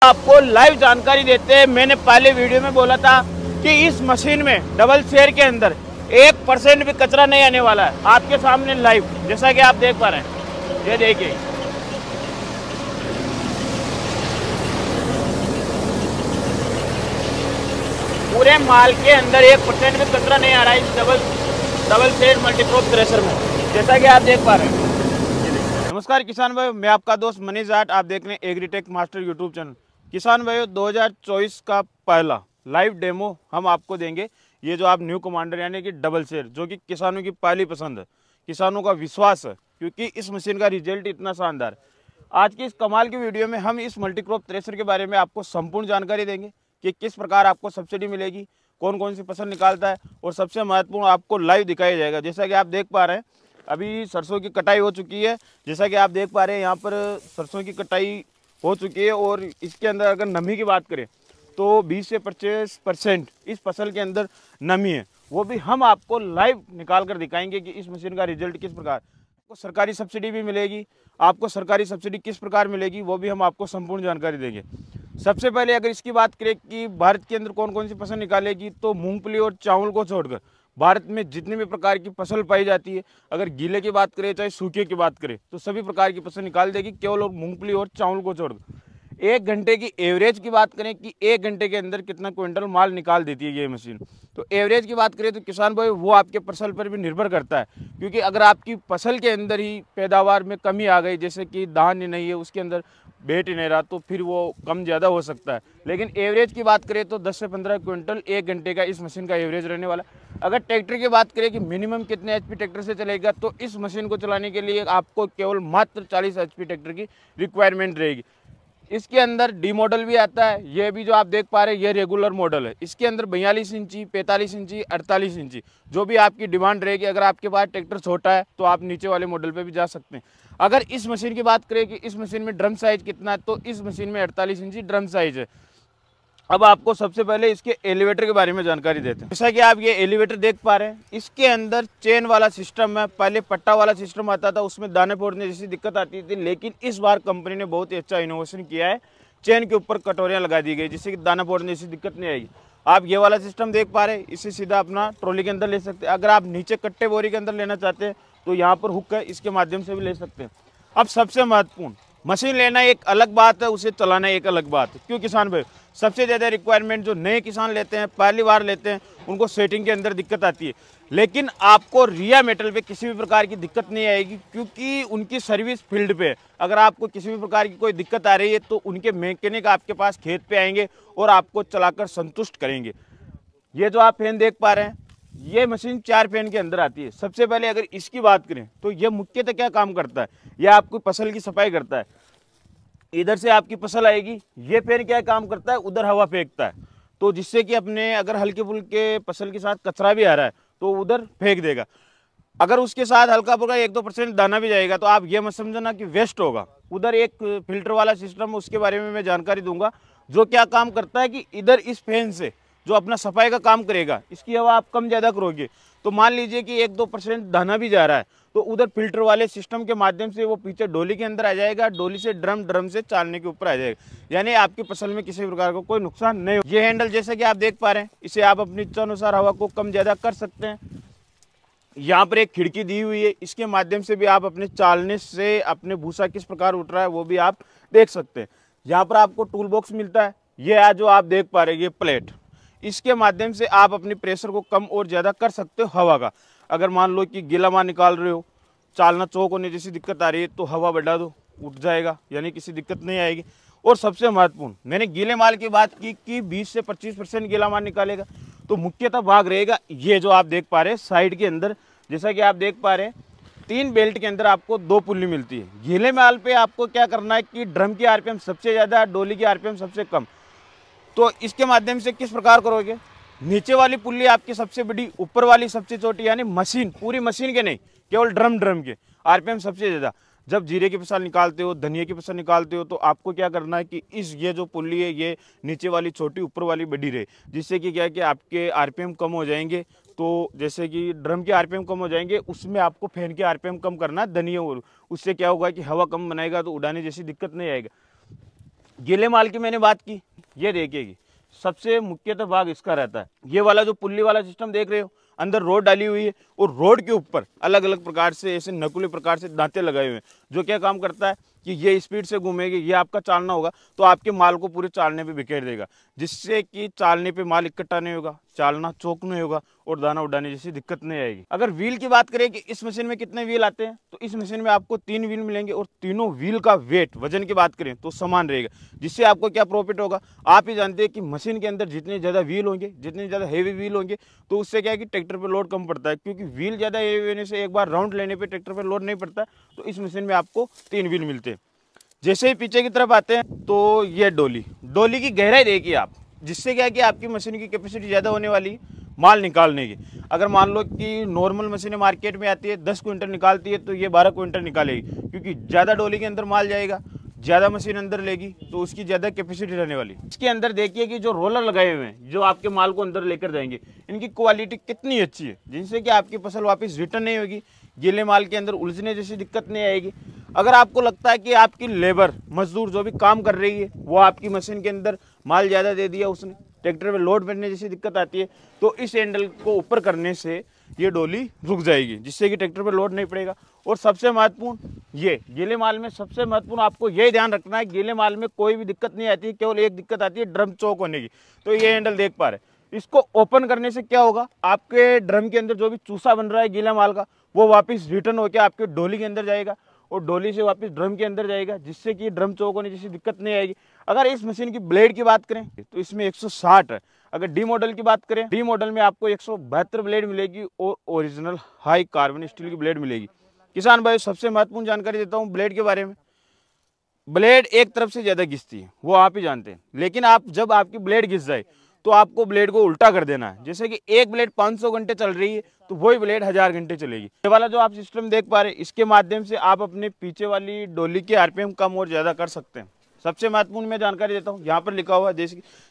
आपको लाइव जानकारी देते हैं। मैंने पहले वीडियो में बोला था कि इस मशीन में डबल शेयर के अंदर 1% भी कचरा नहीं आने वाला है। आपके सामने लाइव, जैसा कि आप देख पा रहे हैं, ये देखिए पूरे माल के अंदर 1% भी कचरा नहीं आ रहा है इस डबल शेयर मल्टीक्रॉप थ्रेशर में, जैसा कि आप देख पा रहे हैं। नमस्कार किसान भाई, मैं आपका दोस्त मनीष जाट, आप देख रहे हैं एग्रीटेक मास्टर यूट्यूब चैनल। किसान भाइयों, 2024 का पहला लाइव डेमो हम आपको देंगे। ये जो आप न्यू कमांडर यानी कि डबल शेयर, जो कि किसानों की पहली पसंद है, किसानों का विश्वास है, क्योंकि इस मशीन का रिजल्ट इतना शानदार। आज की इस कमाल की वीडियो में हम इस मल्टीक्रॉप थ्रेशर के बारे में आपको संपूर्ण जानकारी देंगे कि किस प्रकार आपको सब्सिडी मिलेगी, कौन कौन सी फसल निकालता है, और सबसे महत्वपूर्ण आपको लाइव दिखाया जाएगा। जैसा कि आप देख पा रहे हैं, अभी सरसों की कटाई हो चुकी है। जैसा कि आप देख पा रहे हैं, यहाँ पर सरसों की कटाई हो चुकी है और इसके अंदर अगर नमी की बात करें तो 20 से 25% इस फसल के अंदर नमी है। वो भी हम आपको लाइव निकाल कर दिखाएंगे कि इस मशीन का रिजल्ट किस प्रकार। आपको सरकारी सब्सिडी भी मिलेगी, आपको सरकारी सब्सिडी किस प्रकार मिलेगी वो भी हम आपको संपूर्ण जानकारी देंगे। सबसे पहले अगर इसकी बात करें कि भारत के अंदर कौन कौन सी फसल निकालेगी, तो मूंगफली और चावल को छोड़कर भारत में जितनी भी प्रकार की फसल पाई जाती है, अगर गीले की बात करें चाहे सूखे की बात करें, तो सभी प्रकार की फसल निकाल देगी, केवल और मूंगफली और चावल को छोड़कर। 1 घंटे की एवरेज की बात करें कि 1 घंटे के अंदर कितना क्विंटल माल निकाल देती है ये मशीन, तो एवरेज की बात करें तो किसान भाई वो आपके फसल पर भी निर्भर करता है। क्योंकि अगर आपकी फसल के अंदर ही पैदावार में कमी आ गई, जैसे कि धान नहीं है, उसके अंदर बैठ ही नहीं रहा, तो फिर वो कम ज़्यादा हो सकता है। लेकिन एवरेज की बात करें तो 10 से 15 क्विंटल 1 घंटे का इस मशीन का एवरेज रहने वाला। अगर ट्रैक्टर की बात करें कि मिनिमम कितने एचपी ट्रैक्टर से चलेगा, तो इस मशीन को चलाने के लिए आपको केवल मात्र 40 एचपी ट्रैक्टर की रिक्वायरमेंट रहेगी। इसके अंदर डी मॉडल भी आता है, ये भी जो आप देख पा रहे हैं ये रेगुलर मॉडल है। इसके अंदर 42 इंची, 45 इंची, 48 इंची, जो भी आपकी डिमांड रहेगी। अगर आपके पास ट्रैक्टर छोटा है तो आप नीचे वाले मॉडल पे भी जा सकते हैं। अगर इस मशीन की बात करें कि इस मशीन में ड्रम साइज कितना है, तो इस मशीन में 48 इंची ड्रम साइज है। अब आपको सबसे पहले इसके एलिवेटर के बारे में जानकारी देते हैं। जैसा कि आप ये एलिवेटर देख पा रहे हैं, इसके अंदर चेन वाला सिस्टम है। पहले पट्टा वाला सिस्टम आता था, उसमें दाने फोड़ने जैसी दिक्कत आती थी, लेकिन इस बार कंपनी ने बहुत ही अच्छा इनोवेशन किया है। चेन के ऊपर कटोरियां लगा दी गई, जिससे कि दाना फोड़ने जैसी दिक्कत नहीं आएगी। आप ये वाला सिस्टम देख पा रहे हैं, इसे सीधा अपना ट्रॉली के अंदर ले सकते हैं। अगर आप नीचे कट्टे बोरी के अंदर लेना चाहते हैं तो यहाँ पर हुक है, इसके माध्यम से भी ले सकते हैं। अब सबसे महत्वपूर्ण, मशीन लेना एक अलग बात है, उसे चलाना एक अलग बात है। क्यों किसान भाई, सबसे ज़्यादा रिक्वायरमेंट जो नए किसान लेते हैं, पहली बार लेते हैं, उनको सेटिंग के अंदर दिक्कत आती है। लेकिन आपको रिया मेटल पे किसी भी प्रकार की दिक्कत नहीं आएगी, क्योंकि उनकी सर्विस फील्ड पे अगर आपको किसी भी प्रकार की कोई दिक्कत आ रही है तो उनके मैकेनिक आपके पास खेत पे आएंगे और आपको चलाकर संतुष्ट करेंगे। ये जो आप फैन देख पा रहे हैं, ये मशीन 4 फैन के अंदर आती है। सबसे पहले अगर इसकी बात करें तो ये मुख्यतः क्या काम करता है, यह आपको फसल की सफाई करता है। इधर से आपकी फसल आएगी, ये फैन क्या काम करता है, उधर हवा फेंकता है, तो जिससे कि अपने अगर हल्के फुल्के फसल के साथ कचरा भी आ रहा है तो उधर फेंक देगा। अगर उसके साथ हल्का फुल्का 1-2% दाना भी जाएगा तो आप ये मत समझना कि वेस्ट होगा। उधर एक फिल्टर वाला सिस्टम, उसके बारे में मैं जानकारी दूंगा, जो क्या काम करता है कि इधर इस फैन से जो अपना सफाई का काम करेगा, इसकी हवा आप कम ज़्यादा करोगे तो मान लीजिए कि 1-2% दाना भी जा रहा है, तो उधर फिल्टर वाले सिस्टम के माध्यम से वो पीछे डोली के अंदर आ जाएगा, डोली से ड्रम, ड्रम से चालने के ऊपर आ जाएगा, यानी आपकी फसल में किसी प्रकार का कोई नुकसान नहीं हो। ये हैंडल जैसे कि आप देख पा रहे हैं, इसे आप अपनी इच्छा अनुसार हवा को कम ज़्यादा कर सकते हैं। यहाँ पर एक खिड़की दी हुई है, इसके माध्यम से भी आप अपने चालने से अपने भूसा किस प्रकार उठ रहा है वो भी आप देख सकते हैं। यहाँ पर आपको टूल बॉक्स मिलता है, ये जो आप देख पा रहे हैं ये प्लेट, इसके माध्यम से आप अपनी प्रेशर को कम और ज़्यादा कर सकते हो हवा का। अगर मान लो कि गीला माल निकाल रहे हो, चालना चौक होने जैसी दिक्कत आ रही है, तो हवा बढ़ा दो, उठ जाएगा, यानी किसी दिक्कत नहीं आएगी। और सबसे महत्वपूर्ण, मैंने गीले माल की बात की कि 20 से 25% गीला माल निकालेगा, तो मुख्यतः भाग रहेगा ये जो आप देख पा रहे हैं साइड के अंदर। जैसा कि आप देख पा रहे हैं, 3 बेल्ट के अंदर आपको 2 पुल्ली मिलती है। गीले माल पे आपको क्या करना है कि ड्रम की आरपीएम सबसे ज़्यादा, डोली की आरपीएम सबसे कम, तो इसके माध्यम से किस प्रकार करोगे, नीचे वाली पुल्ली आपकी सबसे बड़ी, ऊपर वाली सबसे छोटी, यानी मशीन, पूरी मशीन के नहीं, केवल ड्रम के आरपीएम सबसे ज़्यादा। जब जीरे की फसल निकालते हो, धनिया की फसल निकालते हो, तो आपको क्या करना है कि ये जो पुल्ली है ये नीचे वाली छोटी, ऊपर वाली बड़ी रहे, जिससे कि क्या है कि आपके आरपीएम कम हो जाएंगे। तो जैसे कि ड्रम के आरपीएम कम हो जाएंगे, उसमें आपको फैन के आरपीएम कम करना है धनिया, और उससे क्या होगा कि हवा कम बनाएगा तो उड़ाने जैसी दिक्कत नहीं आएगा। गीले माल की मैंने बात की, ये देखिएगी सबसे मुख्यतः भाग इसका रहता है। ये वाला जो पुल्ली वाला सिस्टम देख रहे हो, अंदर रोड डाली हुई है और रोड के ऊपर अलग अलग प्रकार से ऐसे नकुले प्रकार से दांते लगाए हुए हैं, जो क्या काम करता है कि ये स्पीड से घूमेगी, ये आपका चालना होगा तो आपके माल को पूरे चालने पे बिखेर देगा, जिससे कि चालने पे माल इकट्ठा नहीं होगा, चालना चौक नहीं होगा और दाना उड़ाने जैसी दिक्कत नहीं आएगी। अगर व्हील की बात करें कि इस मशीन में कितने व्हील आते हैं, तो इस मशीन में आपको 3 व्हील मिलेंगे और तीनों व्हील का वेट वजन की बात करें तो समान रहेगा, जिससे आपको क्या प्रॉफिट होगा। आप ही जानते हैं कि मशीन के अंदर जितने ज़्यादा व्हील होंगे, जितने ज़्यादा हेवी व्हील होंगे, तो उससे क्या है कि ट्रैक्टर पर लोड कम पड़ता है, क्योंकि व्हील ज़्यादा हेवी होने से एक बार राउंड लेने पर ट्रैक्टर पर लोड नहीं पड़ता। तो इस मशीन में आपको 3 व्हील मिलते हैं। जैसे ही पीछे की तरफ आते हैं तो ये डोली की गहराई देखिए आप, जिससे क्या है कि आपकी मशीन की कैपेसिटी ज़्यादा होने वाली है माल निकालने की। अगर मान लो कि नॉर्मल मशीनें मार्केट में आती है 10 क्विंटल निकालती है, तो ये 12 क्विंटल निकालेगी, क्योंकि ज़्यादा डोली के अंदर माल जाएगा, ज़्यादा मशीन अंदर लेगी तो उसकी ज़्यादा कैपेसिटी रहने वाली। इसके अंदर देखिए कि जो रोलर लगाए हुए हैं, जो आपके माल को अंदर लेकर जाएंगे, इनकी क्वालिटी कितनी अच्छी है, जिनसे कि आपकी फसल वापस रिटर्न नहीं होगी, गीले माल के अंदर उलझने जैसी दिक्कत नहीं आएगी। अगर आपको लगता है कि आपकी लेबर मजदूर जो भी काम कर रही है वो आपकी मशीन के अंदर माल ज़्यादा दे दिया, उसने ट्रैक्टर में लोड बढ़ने जैसी दिक्कत आती है, तो इस हैंडल को ऊपर करने से ये डोली रुक जाएगी, जिससे कि ट्रैक्टर पर लोड नहीं पड़ेगा। और सबसे महत्वपूर्ण ये गीले माल में सबसे महत्वपूर्ण आपको ये ध्यान रखना है, गीले माल में कोई भी दिक्कत नहीं आती है, केवल एक दिक्कत आती है ड्रम चौक होने की। तो ये हैंडल देख पा रहे हैं, इसको ओपन करने से क्या होगा, आपके ड्रम के अंदर जो भी चूसा बन रहा है गीला माल का, वो वापस रिटर्न होकर आपके डोली के अंदर जाएगा और डोली से वापस ड्रम के अंदर जाएगा, जिससे कि ड्रम चौक होने जैसी दिक्कत नहीं आएगी। अगर इस मशीन की ब्लेड की बात करें तो इसमें 160 है। अगर डी मॉडल की बात करें, डी मॉडल में आपको 172 ब्लेड मिलेगी और ओरिजिनल हाई कार्बन स्टील की ब्लेड मिलेगी। किसान भाई सबसे महत्वपूर्ण जानकारी देता हूँ ब्लेड के बारे में। ब्लेड एक तरफ से ज़्यादा घिसती है, वो आप ही जानते हैं, लेकिन आप जब आपकी ब्लेड घिस जाए तो आपको ब्लेड को उल्टा कर देना है। जैसे कि एक ब्लेड 500 घंटे चल रही है तो वही ब्लेड 1000 घंटे चलेगी। ये वाला जो आप सिस्टम देख पा रहे हैं, इसके माध्यम से आप अपने पीछे वाली डोली के आरपीएम कम और ज़्यादा कर सकते हैं। सबसे महत्वपूर्ण मैं जानकारी देता हूँ, यहाँ पर लिखा हुआ है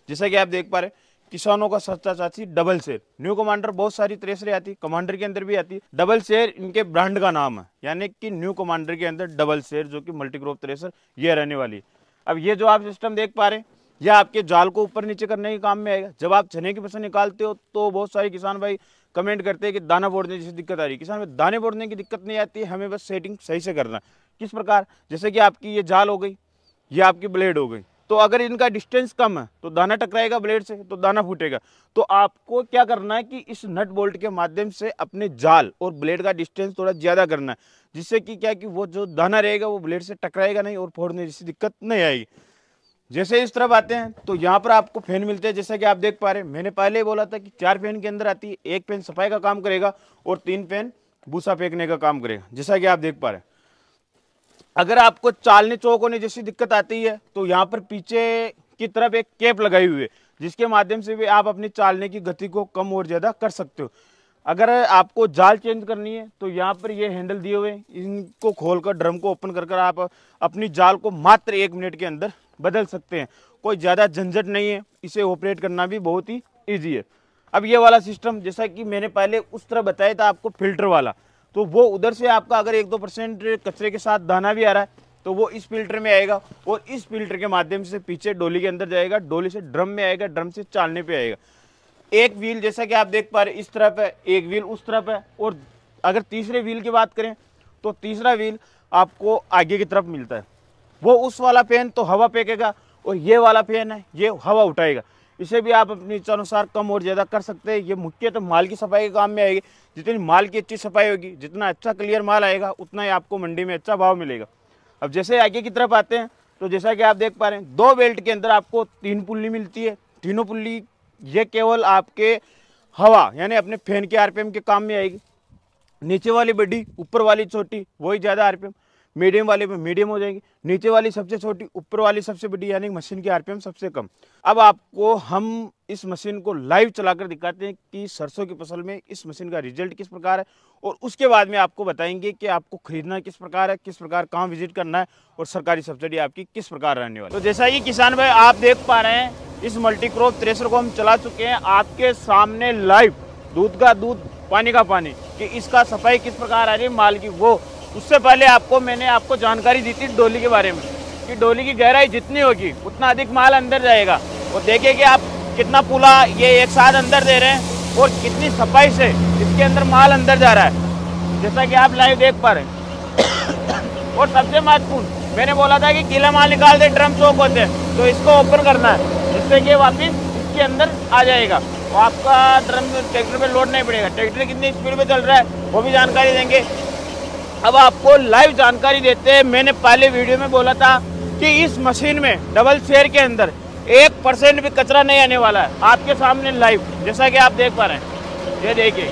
जैसा कि आप देख पा रहे हैं, किसानों का सस्ता चाची डबल शेर। न्यू कमांडर बहुत सारी थ्रेशरें आती है, कमांडर के अंदर भी आती है। डबल शेर इनके ब्रांड का नाम है, यानी कि न्यू कमांडर के अंदर डबल शेर जो कि मल्टीक्रॉप थ्रेशर ये रहने वाली है। अब ये जो आप सिस्टम देख पा रहे हैं, यह आपके जाल को ऊपर नीचे करने के काम में आएगा। जब आप चने की फसल निकालते हो तो बहुत सारे किसान भाई कमेंट करते हैं कि दाना बोड़ने जैसी दिक्कत आ रही है। किसान भाई दाने बोड़ने की दिक्कत नहीं आती है, हमें बस सेटिंग सही से करना है। किस प्रकार, जैसे कि आपकी ये जाल हो गई, ये आपकी ब्लेड हो गई, तो अगर इनका डिस्टेंस कम है तो दाना टकराएगा ब्लेड से, तो दाना फूटेगा। तो आपको क्या करना है कि इस नट बोल्ट के माध्यम से अपने जाल और ब्लेड का डिस्टेंस थोड़ा ज़्यादा करना है, जिससे कि क्या कि वो जो दाना रहेगा वो ब्लेड से टकराएगा नहीं और फोड़ने जैसी दिक्कत नहीं आएगी। जैसे इस तरफ आते हैं तो यहाँ पर आपको फैन मिलते हैं, जैसा कि आप देख पा रहे हैं। मैंने पहले ही बोला था कि 4 फैन के अंदर आती है, 1 फैन सफाई का काम करेगा और 3 फैन भूसा फेंकने का काम करेगा, जैसा कि आप देख पा रहे हैं। अगर आपको चालने चौक होने जैसी दिक्कत आती है तो यहाँ पर पीछे की तरफ एक कैप लगाई हुई है, जिसके माध्यम से भी आप अपनी चालने की गति को कम और ज़्यादा कर सकते हो। अगर आपको जाल चेंज करनी है तो यहाँ पर ये हैंडल दिए हुए हैं, इनको खोलकर ड्रम को ओपन कर आप अपनी जाल को मात्र 1 मिनट के अंदर बदल सकते हैं। कोई ज़्यादा झंझट नहीं है, इसे ऑपरेट करना भी बहुत ही ईजी है। अब ये वाला सिस्टम, जैसा कि मैंने पहले उस तरह बताया था आपको फिल्टर वाला, तो वो उधर से आपका अगर 1-2% कचरे के साथ दाना भी आ रहा है तो वो इस फिल्टर में आएगा और इस फिल्टर के माध्यम से पीछे डोली के अंदर जाएगा, डोली से ड्रम में आएगा, ड्रम से चालने पे आएगा। एक व्हील जैसा कि आप देख पा रहे इस तरफ है, एक व्हील उस तरफ है। और अगर तीसरे व्हील की बात करें तो तीसरा व्हील आपको आगे की तरफ मिलता है। वो उस वाला फैन तो हवा फेंकेगा और ये वाला फैन है ये हवा उठाएगा। इसे भी आप अपनी इच्छानुसार कम और ज़्यादा कर सकते हैं। ये मुख्यतः माल की सफाई के काम में आएगी। जितनी माल की अच्छी सफाई होगी, जितना अच्छा क्लियर माल आएगा, उतना ही आपको मंडी में अच्छा भाव मिलेगा। अब जैसे आगे की तरफ आते हैं तो जैसा कि आप देख पा रहे हैं, 2 बेल्ट के अंदर आपको 3 पुल्ली मिलती है। तीनों पुल्ली ये केवल आपके हवा यानी अपने फैन के आरपीएम के काम में आएगी। नीचे वाली बड़ी, ऊपर वाली छोटी, वही ज़्यादा आरपीएम। मीडियम वाले में मीडियम हो जाएगी, नीचे वाली सबसे छोटी, ऊपर वाली सबसे बड़ी, यानी मशीन की आरपीएम सबसे कम। अब आपको हम इस मशीन को लाइव चलाकर दिखाते हैं कि सरसों की फसल में इस मशीन का रिजल्ट किस प्रकार है, और उसके बाद में आपको बताएंगे कि आपको खरीदना किस प्रकार है, किस प्रकार कहाँ विजिट करना है और सरकारी सब्सिडी आपकी किस प्रकार रहने वाली है। तो जैसा कि किसान भाई आप देख पा रहे हैं, इस मल्टीक्रॉप थ्रेशर को हम चला चुके हैं आपके सामने लाइव, दूध का दूध पानी का पानी, कि इसका सफाई किस प्रकार आ रही है माल की। वो उससे पहले मैंने आपको जानकारी दी थी डोली के बारे में। कि डोली की गहराई जितनी होगी उतना अधिक माल अंदर जाएगा। और देखिए कि आप कितना पुला ये एक साथ अंदर दे रहे हैं और कितनी सफाई से इसके अंदर माल अंदर जा रहा है, जैसा कि आप लाइव देख पा रहे हैं। और सबसे महत्वपूर्ण, मैंने बोला था कि गीला माल निकाल दे, ड्रम चौक होते हैं, तो इसको ओपन करना है जिससे कि वापिस इसके अंदर आ जाएगा और आपका ड्रम ट्रैक्टर पे लोड नहीं पड़ेगा। ट्रैक्टर कितनी स्पीड में चल रहा है वो भी जानकारी देंगे। अब आपको लाइव जानकारी देते हैं। मैंने पहले वीडियो में बोला था कि इस मशीन में डबल शेयर के अंदर 1% भी कचरा नहीं आने वाला है। आपके सामने लाइव, जैसा कि आप देख पा रहे हैं, ये देखिए।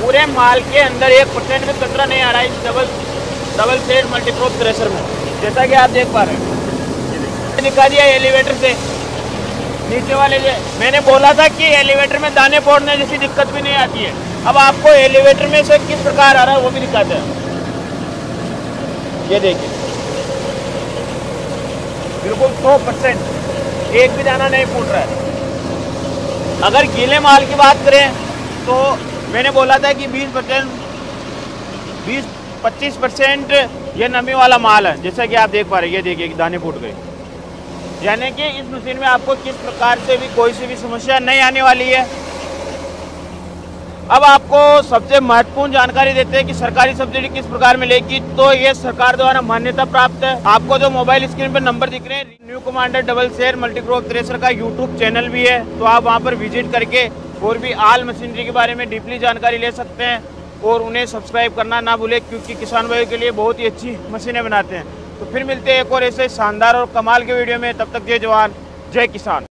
पूरे माल के अंदर 1% भी कचरा नहीं आ रहा है इस डबल शेड मल्टीप्रोप थ्रेशर में, जैसा कि आप देख पा रहे हैं। दिखा दिया एलिवेटर से नीचे वाले मैंने बोला था कि एलिवेटर में दाने फोड़ने जैसी दिक्कत भी नहीं आती है। अब आपको एलिवेटर में से किस प्रकार आ रहा है वो भी दिखाते हैं। ये देखिए, बिल्कुल 100%, एक भी दाना नहीं फूट रहा है। अगर गीले माल की बात करें तो मैंने बोला था कि 20-25% ये नमी वाला माल है, जैसा कि आप देख पा रहे हैं। ये देखिए कि दाने फूट गए, यानी कि इस मशीन में आपको किस प्रकार से भी कोई सी भी समस्या नहीं आने वाली है। अब आपको सबसे महत्वपूर्ण जानकारी देते हैं कि सरकारी सब्सिडी किस प्रकार मिलेगी। तो ये सरकार द्वारा मान्यता प्राप्त है। आपको जो मोबाइल स्क्रीन पर नंबर दिख रहे हैं, new commander double share multicrop thresher का यूट्यूब चैनल भी है, तो आप वहाँ पर विजिट करके और भी आल मशीनरी के बारे में डीपली जानकारी ले सकते हैं। और उन्हें सब्सक्राइब करना ना भूलें, क्योंकि किसान भाइयों के लिए बहुत ही अच्छी मशीनें बनाते हैं। तो फिर मिलते हैं एक और ऐसे शानदार और कमाल के वीडियो में। तब तक जय जवान जय किसान।